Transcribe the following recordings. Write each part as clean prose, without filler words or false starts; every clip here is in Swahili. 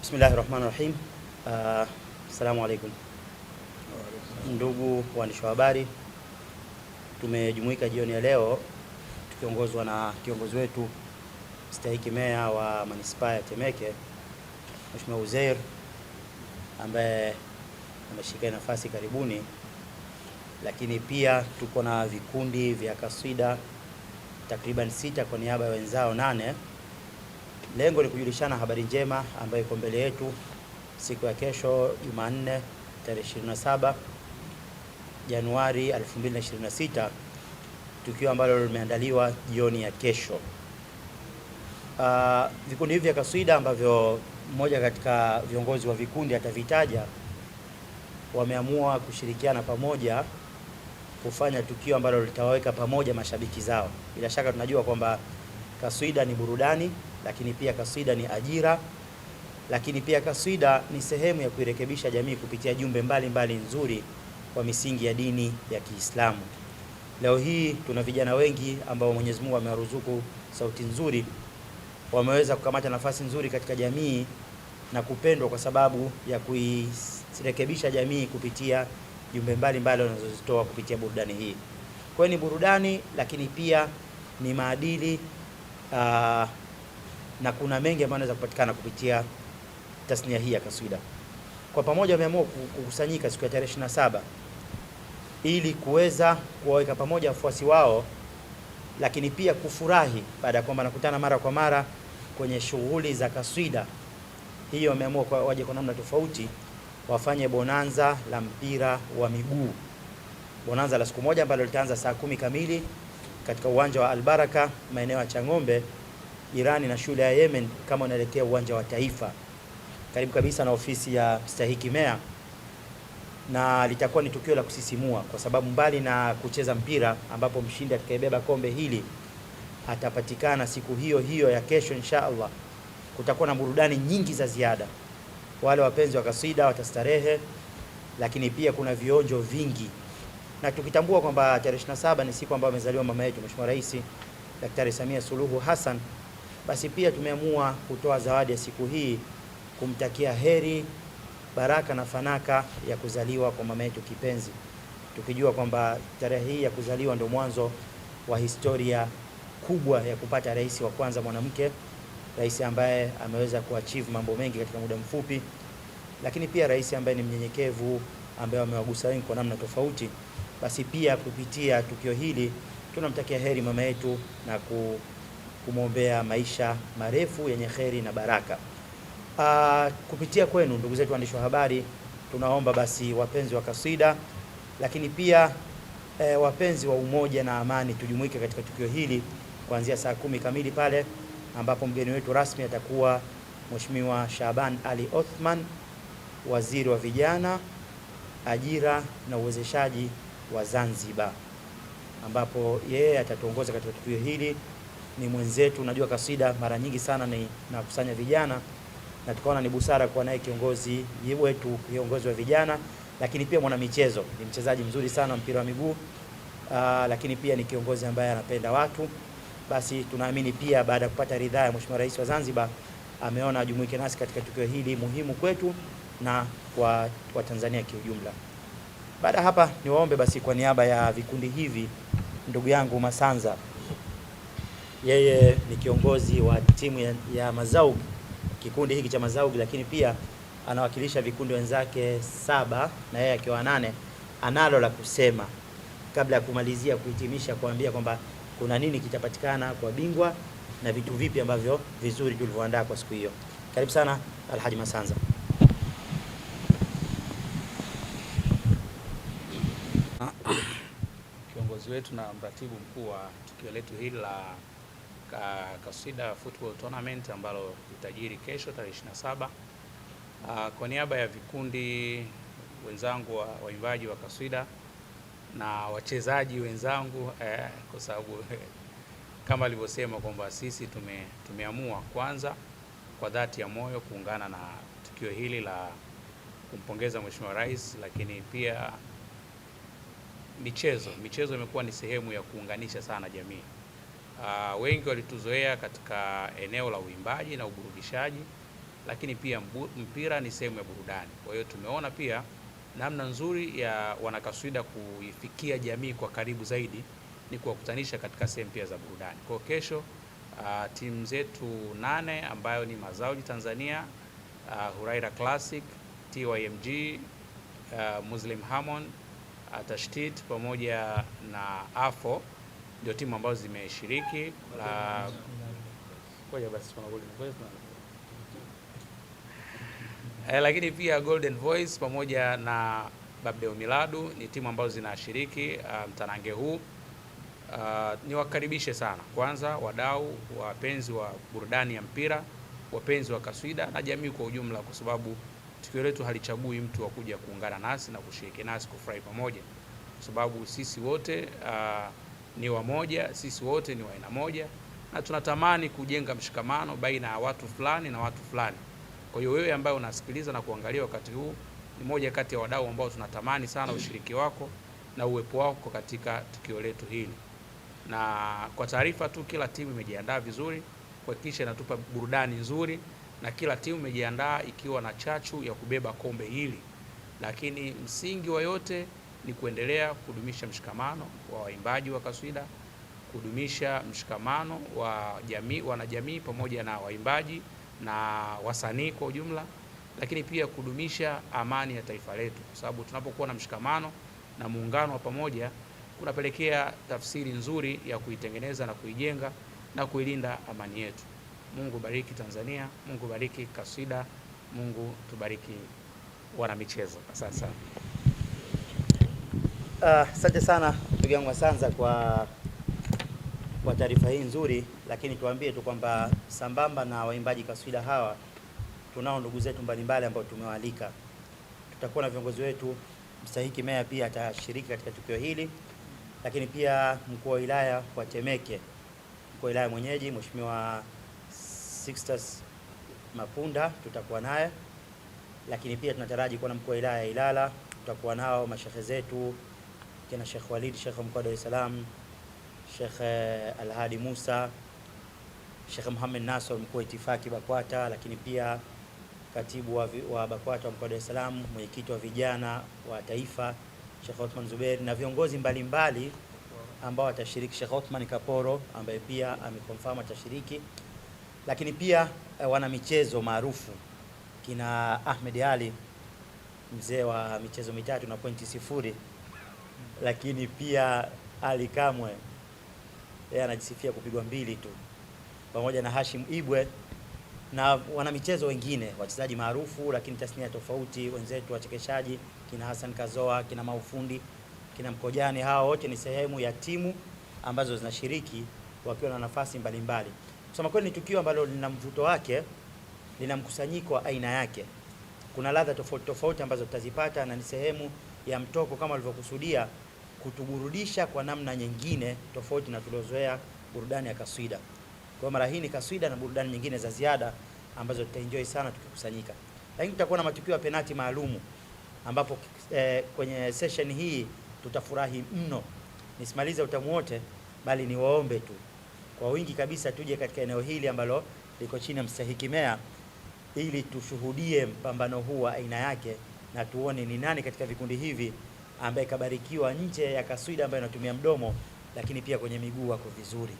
Bismillahirrahmanirrahim. Assalamu alaikum. Ndugu waandishi wa habari, tumejumuika jioni ya leo tukiongozwa na kiongozi wetu mstahiki meya wa manispaa ya Temeke, Mheshimiwa Uzair, ambaye ameshika nafasi karibuni, lakini pia tuko na vikundi vya kaswida takriban 6 kwa niaba ya wenzao 8. Lengo ni kujulishana habari njema ambayo iko mbele yetu siku ya kesho Jumanne tarehe 27 Januari 2026, tukio ambalo limeandaliwa jioni ya kesho. Vikundi hivi vya kaswida ambavyo mmoja katika viongozi wa vikundi atavitaja, wameamua kushirikiana pamoja kufanya tukio ambalo litawaweka pamoja mashabiki zao. Bila shaka tunajua kwamba kaswida ni burudani, lakini pia kaswida ni ajira, lakini pia kaswida ni sehemu ya kuirekebisha jamii kupitia jumbe mbalimbali nzuri kwa misingi ya dini ya Kiislamu. Leo hii tuna vijana wengi ambao Mwenyezi Mungu amewaruzuku sauti nzuri, wameweza kukamata nafasi nzuri katika jamii na kupendwa kwa sababu ya kuirekebisha jamii kupitia jumbe mbalimbali wanazozitoa kupitia burudani hii. Kwa hiyo ni burudani, lakini pia ni maadili na kuna mengi ambayo yanaweza kupatikana kupitia tasnia hii ya kaswida. Kwa pamoja wameamua kukusanyika siku ya tarehe 27 ili kuweza kuwaweka pamoja wafuasi wao, lakini pia kufurahi baada ya kwamba nakutana mara kwa mara kwenye shughuli za kaswida. Hiyo wameamua waje kwa namna tofauti, wafanye bonanza la mpira wa miguu, bonanza la siku moja ambalo litaanza saa 10 kamili katika uwanja wa Albaraka maeneo ya Chang'ombe, jirani na shule ya Yemen, kama unaelekea uwanja wa Taifa, karibu kabisa na ofisi ya mstahiki meya. Na litakuwa ni tukio la kusisimua kwa sababu mbali na kucheza mpira ambapo mshindi atakayebeba kombe hili atapatikana siku hiyo hiyo ya kesho insha Allah, kutakuwa na burudani nyingi za ziada. Wale wapenzi wa kaswida watastarehe, lakini pia kuna vionjo vingi. Na tukitambua kwamba tarehe 27 ni siku ambayo amezaliwa mama yetu Mheshimiwa Rais Daktari Samia Suluhu Hassan, basi pia tumeamua kutoa zawadi ya siku hii kumtakia heri, baraka na fanaka ya kuzaliwa kwa mama yetu kipenzi, tukijua kwamba tarehe hii ya kuzaliwa ndio mwanzo wa historia kubwa ya kupata rais wa kwanza mwanamke, rais ambaye ameweza kuachieve mambo mengi katika muda mfupi, lakini pia rais ambaye ni mnyenyekevu, ambaye amewagusa wengi kwa namna tofauti. Basi pia kupitia tukio hili tunamtakia heri mama yetu na kumwombea maisha marefu yenye kheri na baraka. Kupitia kwenu ndugu zetu waandishi wa habari, tunaomba basi wapenzi wa kaswida, lakini pia wapenzi wa umoja na amani, tujumuike katika tukio hili kuanzia saa 10 kamili pale ambapo mgeni wetu rasmi atakuwa Mheshimiwa Shaban Ali Othman, waziri wa vijana, ajira na uwezeshaji wa Zanzibar, ambapo yeye atatuongoza katika tukio hili. Ni mwenzetu, najua kaswida mara nyingi sana ni nakusanya vijana, na tukaona ni busara kuwa naye kiongozi wetu, kiongozi wa vijana, lakini pia mwana michezo, ni mchezaji mzuri sana mpira wa miguu, lakini pia ni kiongozi ambaye anapenda watu. Basi tunaamini pia baada ya kupata ridhaa ya Mheshimiwa Rais wa Zanzibar, ameona ajumuike nasi katika tukio hili muhimu kwetu na kwa Tanzania kiujumla. Baada hapa niwaombe basi kwa niaba ya vikundi hivi, ndugu yangu Masanza, yeye ni kiongozi wa timu ya Mazaug, kikundi hiki cha Mazaug, lakini pia anawakilisha vikundi wenzake 7 na yeye akiwa 8, analo la kusema kabla ya kumalizia kuhitimisha, kuambia kwamba kuna nini kitapatikana kwa bingwa na vitu vipi ambavyo vizuri tulivyoandaa kwa siku hiyo. Karibu sana Alhaji Masanza. Kiongozi wetu na mratibu mkuu wa tukio letu hili la Kaswida Football Tournament ambalo litajiri kesho tarehe 27, kwa niaba ya vikundi wenzangu waimbaji wa kaswida na wachezaji wenzangu, kwa sababu kama alivyosema kwamba sisi tumeamua kwanza kwa dhati ya moyo kuungana na tukio hili la kumpongeza Mheshimiwa Rais, lakini pia michezo imekuwa ni sehemu ya kuunganisha sana jamii. Wengi walituzoea katika eneo la uimbaji na uburudishaji, lakini pia mpira ni sehemu ya burudani. Kwa hiyo tumeona pia namna nzuri ya wanakaswida kuifikia jamii kwa karibu zaidi ni kuwakutanisha katika sehemu pia za burudani. Kwa kesho timu zetu 8 ambayo ni Mazaudi Tanzania, Huraira Classic, TYMG, Muslim Harmon, Tashdid pamoja na AFO ndio timu ambazo zimeshiriki. Lakini pia Golden Voice pamoja na Babdeo Miladu ni timu ambazo zinashiriki mtanange huu. Niwakaribishe sana kwanza wadau, wapenzi wa burudani ya mpira, wapenzi wa kaswida na jamii kwa ujumla, kwa sababu tukio letu halichagui mtu wa kuja kuungana nasi na kushiriki nasi kufurahi pamoja, kwa sababu sisi wote ni wamoja, sisi wote ni wa aina moja, na tunatamani kujenga mshikamano baina ya watu fulani na watu fulani. Kwa hiyo wewe ambaye unasikiliza na kuangalia wakati huu ni moja kati ya wadau ambao tunatamani sana ushiriki wako na uwepo wako katika tukio letu hili. Na kwa taarifa tu, kila timu imejiandaa vizuri kuhakikisha inatupa burudani nzuri, na kila timu imejiandaa ikiwa na chachu ya kubeba kombe hili. Lakini msingi wa yote ni kuendelea kudumisha mshikamano wa waimbaji wa kaswida, kudumisha mshikamano wa jamii, wanajamii pamoja na waimbaji na wasanii kwa ujumla, lakini pia kudumisha amani ya taifa letu, kwa sababu tunapokuwa na mshikamano na muungano wa pamoja kunapelekea tafsiri nzuri ya kuitengeneza na kuijenga na kuilinda amani yetu. Mungu bariki Tanzania, Mungu bariki kaswida, Mungu tubariki wana michezo. Asante sana. Asante sana ndugu yangu Asanza kwa taarifa hii nzuri, lakini tuambie tu kwamba sambamba na waimbaji kaswida hawa tunao ndugu zetu mbalimbali ambao tumewaalika. Tutakuwa na viongozi wetu, mstahiki meya pia atashiriki katika tukio hili, lakini pia mkuu wa wilaya wa Temeke, mkuu wa wilaya mwenyeji Mheshimiwa Sixtus Mapunda tutakuwa naye, lakini pia tunataraji kuwa na mkuu wa wilaya ya Ilala, tutakuwa nao mashehe zetu kina Sheikh Walid, Sheikh mkuu wa Dar es Salaam, Sheikh Alhadi Musa, Sheikh Muhammad Nasor, mkuu wa itifaki BAKWATA, lakini pia katibu wa BAKWATA mkoa wa Dar es Salaam, mwenyekiti wa vijana wa taifa Sheikh Othman Zuberi, na viongozi mbalimbali ambao watashiriki. Sheikh Othman Kaporo ambaye pia ameconfirm atashiriki, lakini pia wana michezo maarufu kina Ahmed Ali, mzee wa michezo mitatu na pointi 0, lakini pia Ali Kamwe, yeye anajisifia kupigwa 2 tu, pamoja na Hashim Ibwe na wana michezo wengine, wachezaji maarufu lakini tasnia tofauti, wenzetu wachekeshaji kina Hassan Kazoa, kina Maufundi, kina Mkojani. Hao wote ni sehemu ya timu ambazo zinashiriki wakiwa na nafasi mbalimbali. Kusema kweli ni tukio ambalo lina mvuto wake, lina mkusanyiko wa aina yake. Kuna ladha tofauti tofauti ambazo tutazipata, na ni sehemu ya mtoko kama walivyokusudia kutuburudisha kwa namna nyingine tofauti na tuliozoea burudani ya kaswida. Kwa mara hii ni kaswida na burudani nyingine za ziada ambazo tutaenjoy sana tukikusanyika. Lakini tutakuwa na matukio ya penati maalumu ambapo kwenye session hii tutafurahi mno. Nisimalize utamu wote, bali ni waombe tu kwa wingi kabisa tuje katika eneo hili ambalo liko chini ya mstahiki meya, ili tushuhudie mpambano huu wa aina yake na tuone ni nani katika vikundi hivi ambaye kabarikiwa nje ya kaswida ambayo inatumia mdomo, lakini pia kwenye miguu wako vizuri.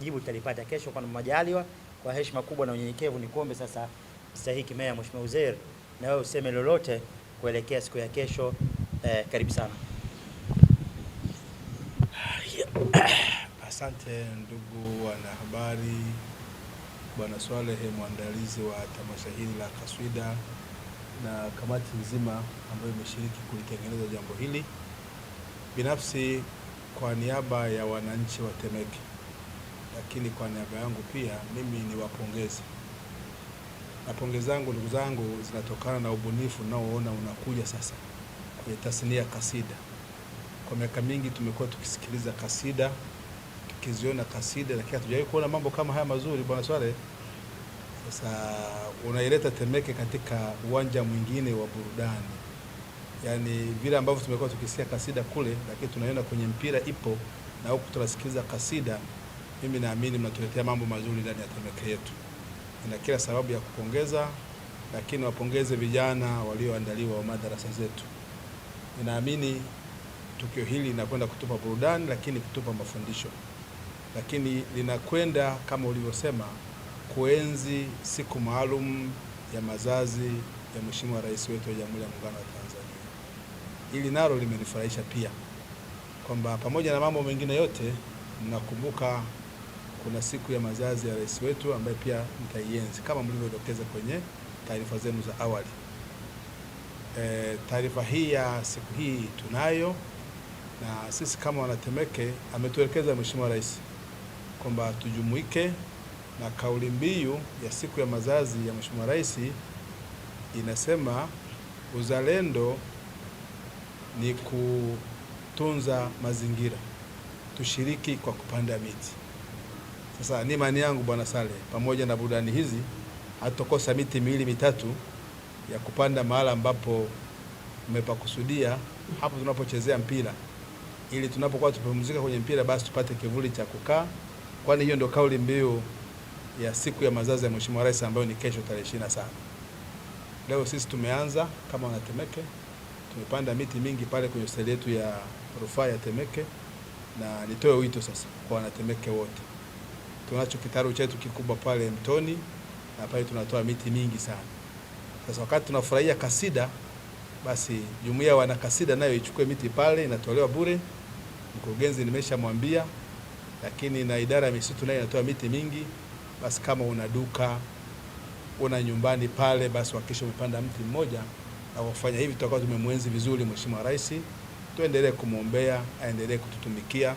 Jibu tutalipata kesho kwa majaliwa. Kwa heshima kubwa na unyenyekevu ni kuombe sasa mstahiki meya Mheshimiwa Uzair, na wewe useme lolote kuelekea siku ya kesho. Karibu sana. Asante ndugu wanahabari, Bwana Swaleh, mwandalizi wa tamasha hili la kaswida, na kamati nzima ambayo imeshiriki kulitengeneza jambo hili. Binafsi kwa niaba ya wananchi wa Temeke, lakini kwa niaba yangu pia mimi ni wapongezi. Na pongezi zangu ndugu zangu zinatokana na ubunifu unaoona unakuja sasa kwenye tasnia ya kasida. Kwa miaka mingi tumekuwa tukisikiliza kasida, tukiziona kasida, lakini hatujawahi kuona mambo kama haya mazuri, Bwana Swaleh. Sasa unaileta Temeke katika uwanja mwingine wa burudani. Yaani vile ambavyo tumekuwa tukisikia kasida kule, lakini tunaona kwenye mpira ipo na huku tunasikiliza kasida. Mimi naamini mnatuletea mambo mazuri ndani ya Temeke yetu. Nina kila sababu ya kupongeza lakini wapongeze vijana walioandaliwa wa madarasa zetu. Ninaamini tukio hili linakwenda kutupa burudani, lakini kutupa mafundisho, lakini linakwenda kama ulivyosema kuenzi siku maalum ya mazazi ya Mheshimiwa Rais wetu wa Jamhuri ya Muungano wa Tanzania. Hili nalo limenifurahisha pia kwamba pamoja na mambo mengine yote, mnakumbuka kuna siku ya mazazi ya rais wetu ambaye pia mtaienzi kama mlivyodokeza kwenye taarifa zenu za awali. Taarifa hii ya siku hii tunayo, na sisi kama Wanatemeke ametuelekeza Mheshimiwa Rais kwamba tujumuike, na kauli mbiu ya siku ya mazazi ya Mheshimiwa Rais inasema uzalendo ni kutunza mazingira, tushiriki kwa kupanda miti. Sasa ni imani yangu Bwana Saleh, pamoja na burudani hizi hatukosa miti 2-3 ya kupanda mahala ambapo mmepakusudia, hapo tunapochezea mpira, ili tunapokuwa tupumzika kwenye mpira basi tupate kivuli cha kukaa, kwani hiyo ndio kauli mbiu ya siku ya mazazi ya Mheshimiwa Rais ambayo ni kesho tarehe 27. Leo sisi tumeanza kama Wanatemeke, tumepanda miti mingi pale kwenye hospitali yetu ya rufaa ya Temeke, na nitoe wito sasa kwa Wanatemeke wote. Tunacho kitaru chetu kikubwa pale Mtoni, na pale tunatoa miti mingi sana. Sasa wakati tunafurahia kasida, basi jumuiya wana kasida nayo ichukue miti pale, inatolewa bure. Mkurugenzi nimeshamwambia, lakini na idara ya misitu nayo inatoa miti mingi. Basi kama una duka, una nyumbani pale, basi hakikisha umepanda mti mmoja, na kufanya hivi tutakuwa tumemwenzi vizuri Mheshimiwa Rais. Tuendelee kumwombea aendelee kututumikia,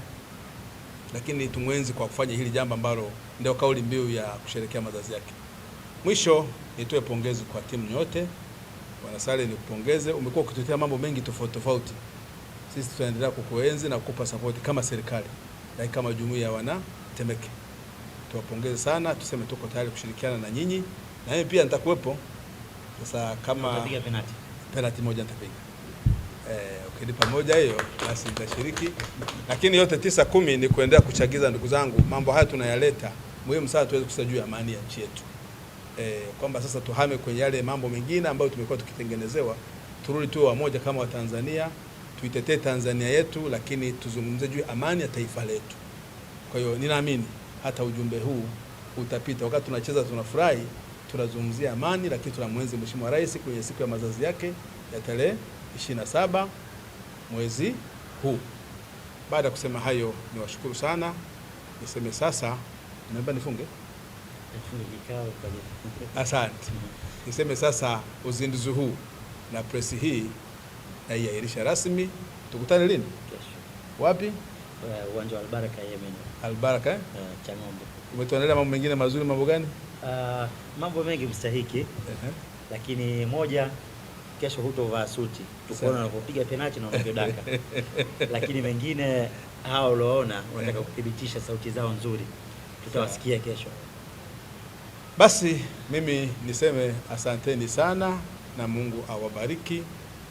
lakini tumwenzi kwa kufanya hili jambo ambalo ndio kauli mbiu ya kusherehekea mazazi yake. Mwisho nitoe pongezi kwa timu yote. Bwana Saleh, nikupongeze, umekuwa ukitutetea mambo mengi tofauti tofauti. Sisi tutaendelea kukuenzi na kukupa support kama serikali, na kama jumuiya ya Wanatemeke. Tuwapongeze sana, tuseme tuko tayari kushirikiana na nyinyi, na mimi pia nitakuwepo. Sasa kama utapiga penalty moja nitapiga. Ukinipa moja hiyo basi nitashiriki, lakini yote 9-10 ni kuendelea kuchagiza. Ndugu zangu, mambo haya tunayaleta muhimu sana tuweze kusajua amani ya nchi yetu, kwamba sasa tuhame kwenye yale mambo mengine ambayo tumekuwa tukitengenezewa, turudi tu wamoja kama Watanzania, tuitetee Tanzania yetu, lakini tuzungumze juu amani ya taifa letu. Kwa hiyo ninaamini hata ujumbe huu utapita. Wakati tunacheza tunafurahi, tunazungumzia amani, lakini tunamwenzi Mheshimiwa Rais kwenye siku ya mazazi yake ya tarehe 27 mwezi huu. Baada ya kusema hayo, niwashukuru sana. Niseme sasa, naomba nifunge. Asante. Niseme sasa uzinduzi huu na presi hii naiahirisha rasmi. Tukutane lini? Kesho. Wapi? Uwanja wa Albaraka Yemen. Albaraka Chang'ombe. Umetuandalia mambo mengine mazuri, mambo gani? Mambo mengi mstahiki. Lakini moja, kesho hutovaa suti. Tukuona unapopiga penalti na unavyodaka. Lakini mengine hao uloona unataka kudhibitisha sauti zao nzuri. Tutawasikia kesho. Basi mimi niseme asanteni sana na Mungu awabariki.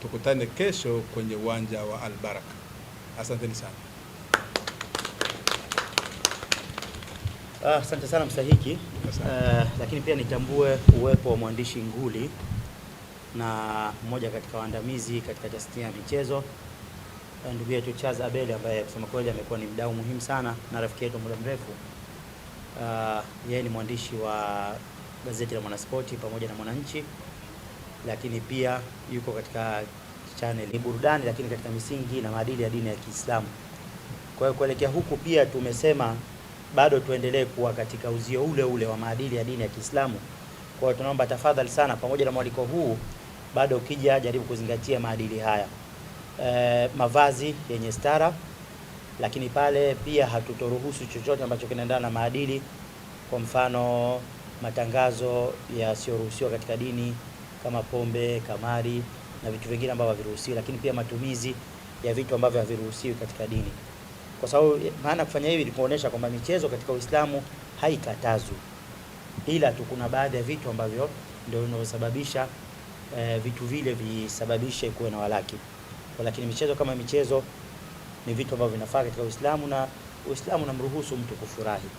Tukutane kesho kwenye uwanja wa Albaraka. Asanteni sana. Asante sana mstahiki. Lakini pia nitambue uwepo wa mwandishi nguli na mmoja katika waandamizi katika tasnia ya michezo, ndugu yetu Charles Abel, ambaye kusema kweli amekuwa ni mdau muhimu sana na rafiki yetu muda mrefu. Yeye ni mwandishi wa gazeti la Mwanaspoti pamoja na Mwananchi, lakini pia yuko katika channel ni burudani, lakini katika misingi na maadili ya dini ya Kiislamu. Kwa hiyo kuelekea huku pia tumesema bado tuendelee kuwa katika uzio ule ule wa maadili ya dini ya Kiislamu. Kwa hiyo tunaomba tafadhali sana, pamoja na mwaliko huu, bado ukija jaribu kuzingatia maadili haya. Mavazi yenye stara, lakini pale pia hatutoruhusu chochote ambacho kinaendana na maadili. Kwa mfano matangazo yasiyoruhusiwa katika dini kama pombe, kamari na vitu vingine ambavyo haviruhusiwi, lakini pia matumizi ya vitu ambavyo haviruhusiwi katika dini. Kwa sababu maana kufanya hivi ni kuonesha kwamba michezo katika Uislamu haikatazwi, ila tu kuna baadhi ya vitu ambavyo ndio vinasababisha vitu vile visababishe kuwe na walaki. Lakini michezo kama michezo ni vitu ambavyo vinafaa katika Uislamu, na Uislamu unamruhusu mtu kufurahi.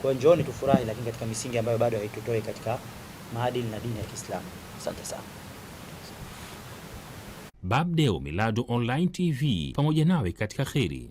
Kwa hiyo njooni tufurahi, lakini katika misingi ambayo bado haitutoi katika maadili na dini ya Kiislamu. Asante sana. Babdeo Miladu Online TV, pamoja nawe katika kheri.